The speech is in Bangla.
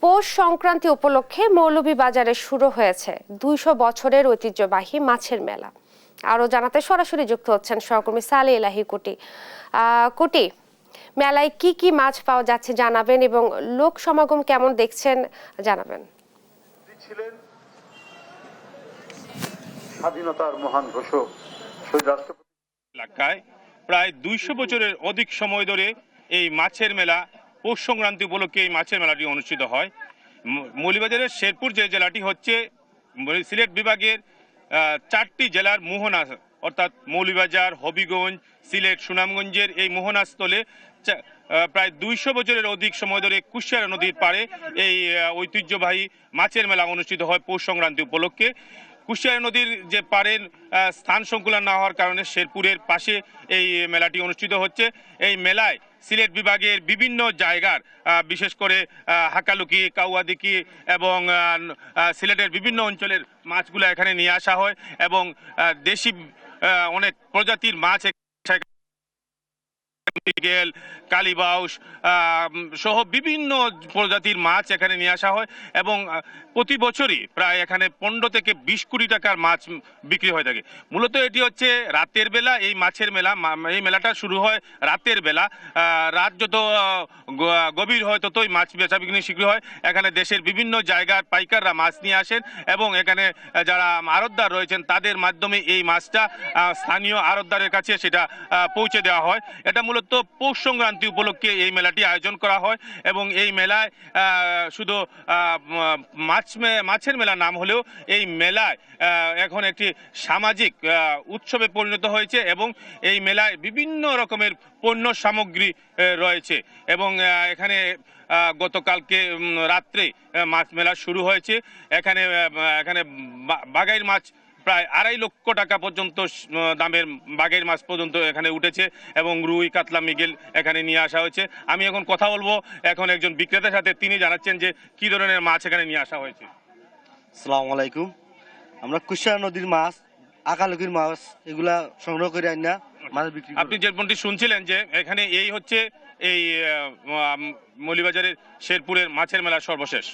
পৌষ সংক্রান্তি উপলক্ষে মৌলভীবাজারে শুরু হয়েছে ২০০ বছরের ঐতিহ্যবাহী মাছের মেলা। আরো জানাতে সরাসরি যুক্ত হচ্ছেন সহকর্মী সালে ইলাহি কুটি। কুটি, মেলায় কি কি মাছ পাওয়া যাচ্ছে জানাবেন এবং লোক সমাগম কেমন দেখছেন জানাবেন। স্বাধীনতার মহান ঘোষক শহীদ রাষ্ট্রপতি এলাকায় প্রায় ২০০ বছরের অধিক সময় ধরে এই মাছের মেলা পৌষ সংক্রান্তি উপলক্ষে এই মাছের মেলাটি অনুষ্ঠিত হয়। মৌলভীবাজারের শেরপুর যে জেলাটি হচ্ছে সিলেট বিভাগের ৪টি জেলার মোহনা, অর্থাৎ মৌলভীবাজার, হবিগঞ্জ, সিলেট, সুনামগঞ্জের এই মোহনাস্থলে প্রায় ২০০ বছরের অধিক সময় ধরে কুশিয়ারা নদীর পাড়ে এই ঐতিহ্যবাহী মাছের মেলা অনুষ্ঠিত হয় পৌষ সংক্রান্তি উপলক্ষে। কুশিয়ারা নদীর যে পাড়ের স্থান সংকুলন না হওয়ার কারণে শেরপুরের পাশে এই মেলাটি অনুষ্ঠিত হচ্ছে। এই মেলায় সিলেট বিভাগের বিভিন্ন জায়গার বিশেষ করে হাকালুকি, কাউয়াদিকি এবং সিলেটের বিভিন্ন অঞ্চলের মাছগুলো এখানে নিয়ে আসা হয় এবং দেশি অনেক প্রজাতির মাছ কালীবাউস সহ বিভিন্ন প্রজাতির মাছ এখানে নিয়ে আসা হয় এবং প্রতি বছরই প্রায় এখানে ১৫ থেকে ২০ কোটি টাকার মাছ বিক্রি হয়ে থাকে। মূলত এটি হচ্ছে রাতের বেলা এই মাছের মেলা। এই মেলাটা শুরু হয় রাতের বেলা। রাত যত গভীর হয় ততই মাছ বেচা বিক্রি শীঘ্র হয়। এখানে দেশের বিভিন্ন জায়গার পাইকাররা মাছ নিয়ে আসেন এবং এখানে যারা আড়তদার রয়েছেন তাদের মাধ্যমে এই মাছটা স্থানীয় আড়তদারের কাছে সেটা পৌঁছে দেওয়া হয়। এটা মূলত পৌষ সংক্রান্তি উপলক্ষে এই মেলাটি আয়োজন করা হয় এবং এই মেলায় শুধু মাছের মেলা নাম হলেও এই মেলায় এখন একটি সামাজিক উৎসবে পরিণত হয়েছে এবং এই মেলায় বিভিন্ন রকমের পণ্য সামগ্রী রয়েছে এবং এখানে গতকালকে রাত্রে মাছ মেলা শুরু হয়েছে। এখানে বাগাইর মাছ প্রায় ২.৫ লক্ষ টাকা পর্যন্ত দামের বাগের মাছ পর্যন্ত এখানে উঠেছে এবং রুই, কাতলা, মৃগেল এখানে নিয়ে আসা হয়েছে। আমি এখন কথা বলবো এখন একজন বিক্রেতার সাথে, তিনি জানাচ্ছেন যে কি ধরনের মাছ এখানে নিয়ে আসা হয়েছে। আসসালামু আলাইকুম। আমরা কুশিয়ারা নদীর মাছ, আকালুকির মাছ এগুলা সংগ্রহ করে আনি না মাছ বিক্রি করি। আপনি যেমনটি শুনছিলেন যে এখানে এই হচ্ছে এই মৌলভীবাজারের শেরপুরের মাছের মেলা সর্বশেষ।